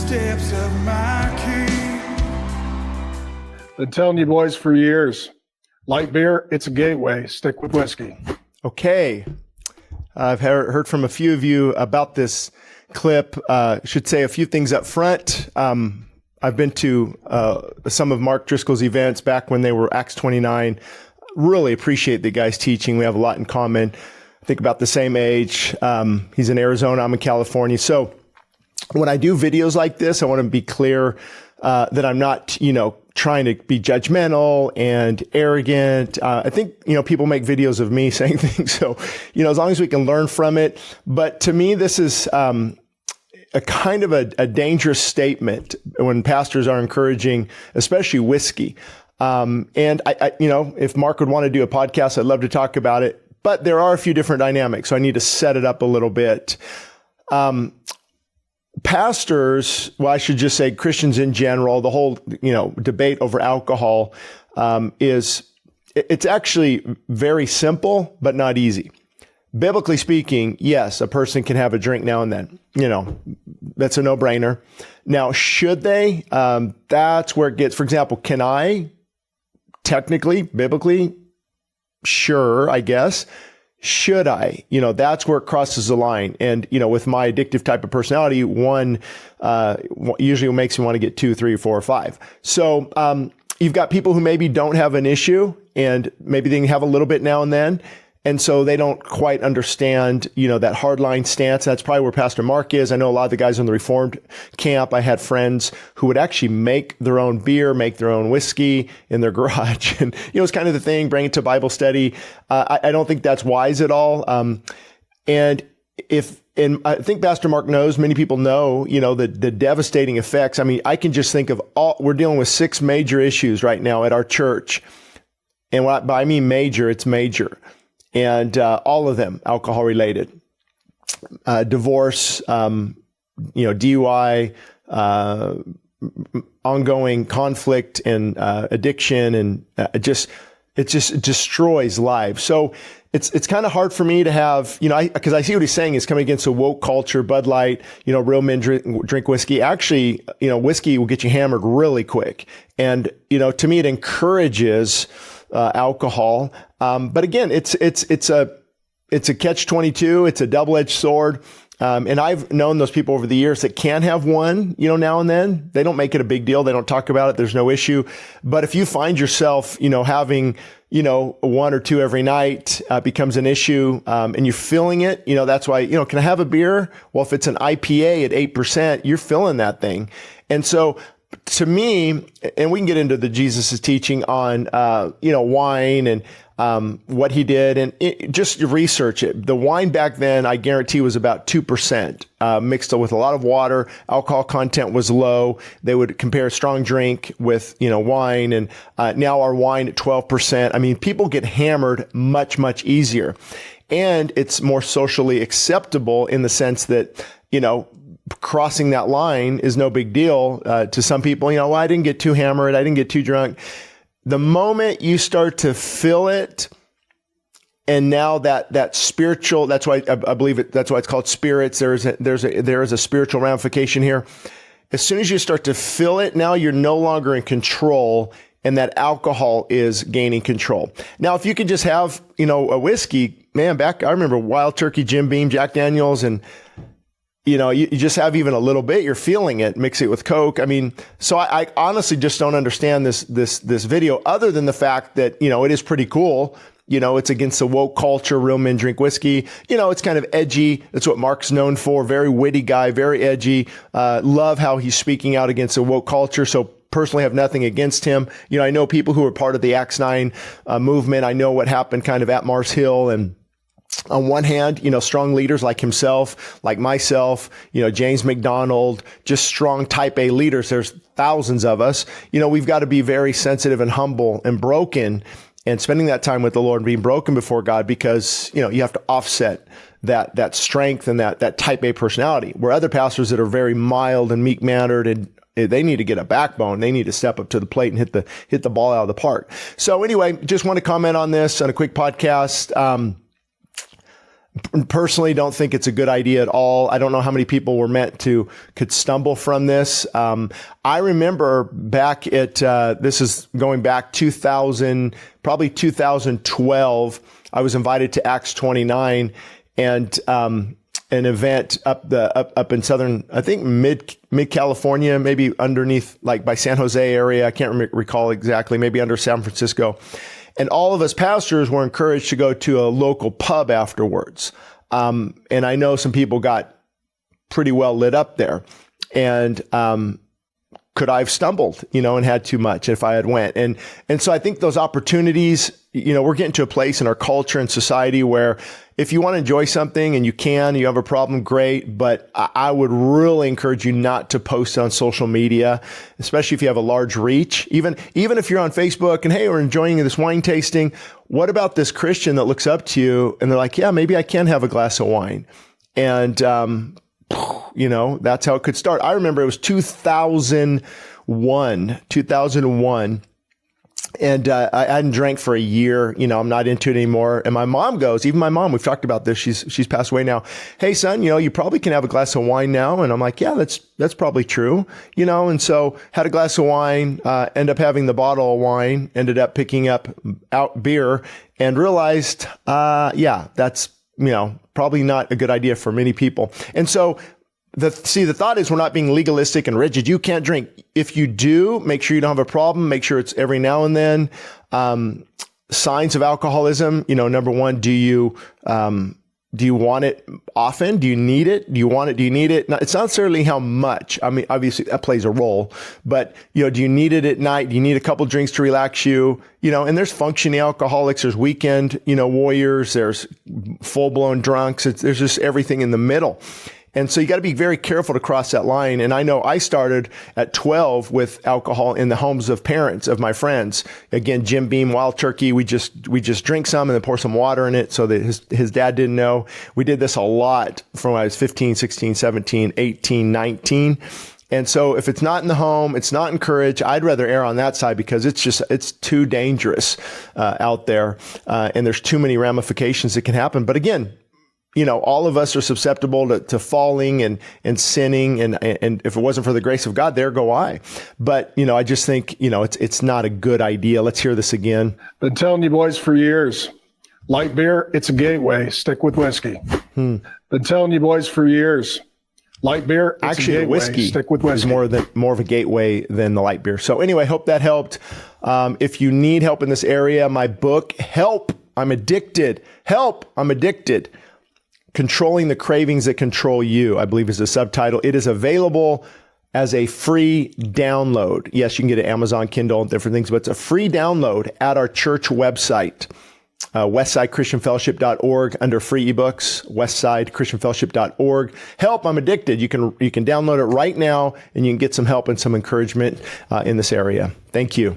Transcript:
footsteps of my King. Been telling you boys for years, light beer, it's a gateway. Stick with whiskey. Okay. I've heard from a few of you about this clip. Should say a few things up front. I've been to some of Mark Driscoll's events back when they were Acts 29. Really appreciate the guy's teaching. We have a lot in common. I think about the same age. He's in Arizona. I'm in California. So when I do videos like this, I want to be clear that I'm not, trying to be judgmental and arrogant. I think, people make videos of me saying things. So, as long as we can learn from it. But to me, this is a kind of a dangerous statement when pastors are encouraging, especially whiskey. And I, if Mark would want to do a podcast, I'd love to talk about it. But there are a few different dynamics, so I need to set it up a little bit. Pastors, well, I should just say Christians in general, the whole, debate over alcohol, it's actually very simple, but not easy. Biblically speaking, yes, a person can have a drink now and then. That's a no-brainer. Now, should they? That's where it gets, for example, can I technically, biblically, sure, I guess. Should I? That's where it crosses the line. And, with my addictive type of personality, one usually makes me want to get 2, 3, 4, or 5. So you've got people who maybe don't have an issue and maybe they can have a little bit now and then. And so they don't quite understand, that hardline stance. That's probably where Pastor Mark is. I know a lot of the guys in the Reformed camp. I had friends who would actually make their own beer, make their own whiskey in their garage. And, it's kind of the thing, bring it to Bible study. I don't think that's wise at all. And I think Pastor Mark knows, many people know, the devastating effects. I mean, I can just think of we're dealing with 6 major issues right now at our church. And by I mean major, it's major. And all of them alcohol related, divorce, DUI, ongoing conflict and addiction, and it just destroys lives. So it's kind of hard for me to have, because I see what he's saying is coming against a woke culture, Bud Light, real men drink whiskey. Actually, whiskey will get you hammered really quick. And, to me, it encourages alcohol. But again, it's a catch-22. It's a double-edged sword. And I've known those people over the years that can have one, now and then. They don't make it a big deal. They don't talk about it. There's no issue. But if you find yourself, having, 1 or 2 every night, becomes an issue, and you're feeling it, that's why, can I have a beer? Well, if it's an IPA at 8%, you're feeling that thing. And so, to me, and we can get into the Jesus' teaching on, wine and what he did, and just research it. The wine back then, I guarantee, was about 2%, mixed with a lot of water. Alcohol content was low. They would compare strong drink with, wine, and now our wine at 12%. I mean, people get hammered much, much easier. And it's more socially acceptable in the sense that, crossing that line is no big deal to some people. Well, I didn't get too hammered. I didn't get too drunk. The moment you start to feel it, and now that spiritual, that's why I believe it. That's why it's called spirits. There is a spiritual ramification here. As soon as you start to feel it, now you're no longer in control, and that alcohol is gaining control. Now, if you could just have, a whiskey, man, I remember Wild Turkey, Jim Beam, Jack Daniels, and you just have even a little bit, you're feeling it, mix it with Coke. I mean, so I honestly just don't understand this video, other than the fact that, it is pretty cool. It's against the woke culture, real men drink whiskey. It's kind of edgy. That's what Mark's known for. Very witty guy, very edgy. Love how he's speaking out against the woke culture. So personally have nothing against him. I know people who are part of the Acts 9 movement. I know what happened kind of at Mars Hill, and on one hand, strong leaders like himself, like myself, James McDonald, just strong type A leaders. There's thousands of us. We've got to be very sensitive and humble and broken, and spending that time with the Lord and being broken before God, because, you have to offset that strength and that type A personality, where other pastors that are very mild and meek mannered, and they need to get a backbone. They need to step up to the plate and hit the ball out of the park. So anyway, just want to comment on this on a quick podcast. personally don't think it's a good idea at all. I don't know how many people could stumble from this. I remember back at, this is going back probably 2012, I was invited to Acts 29 and, an event up in southern, I think mid California, maybe underneath, like by San Jose area. I can't recall exactly, maybe under San Francisco. And all of us pastors were encouraged to go to a local pub afterwards. And I know some people got pretty well lit up there. And could I have stumbled, and had too much if I had went? And so I think those opportunities, we're getting to a place in our culture and society where if you want to enjoy something and you have a problem, great. But I would really encourage you not to post on social media, especially if you have a large reach. Even if you're on Facebook and, hey, we're enjoying this wine tasting. What about this Christian that looks up to you and they're like, yeah, maybe I can have a glass of wine. And, that's how it could start. I remember it was 2001. And I hadn't drank for a year. I'm not into it anymore. And my mom goes, even my mom, we've talked about this. She's passed away now. Hey, son, you probably can have a glass of wine now. And I'm like, yeah, that's probably true. And so had a glass of wine, end up having the bottle of wine, ended up picking up out beer and realized, that's, probably not a good idea for many people. And so the thought is we're not being legalistic and rigid. You can't drink. If you do, make sure you don't have a problem. Make sure it's every now and then. Signs of alcoholism, number one, do you want it often? Do you need it? Do you want it? Do you need it? Now, it's not necessarily how much. I mean, obviously that plays a role, but do you need it at night? Do you need a couple drinks to relax you? And there's functioning alcoholics, there's weekend, warriors, there's full blown drunks. There's just everything in the middle. And so you got to be very careful to cross that line. And I know I started at 12 with alcohol in the homes of parents of my friends. Again, Jim Beam, Wild Turkey. We just drink some and then pour some water in it so that his dad didn't know. We did this a lot from when I was 15, 16, 17, 18, 19. And so if it's not in the home, it's not encouraged. I'd rather err on that side because it's too dangerous out there. And there's too many ramifications that can happen. But again, all of us are susceptible to falling and sinning. And if it wasn't for the grace of God, there go I. But, I just think, it's not a good idea. Let's hear this again. Been telling you boys for years, light beer, it's a gateway. Stick with whiskey. Been telling you boys for years, light beer, it's actually a gateway. Whiskey Stick with whiskey. Is more of a gateway than the light beer. So anyway, hope that helped. If you need help in this area, my book, Help, I'm Addicted. Help, I'm Addicted. Controlling the Cravings That Control You, I believe is the subtitle. It is available as a free download. Yes, you can get it at Amazon, Kindle, and different things, but it's a free download at our church website, westsidechristianfellowship.org, under free ebooks, westsidechristianfellowship.org. Help, I'm Addicted. You can download it right now, and you can get some help and some encouragement in this area. Thank you.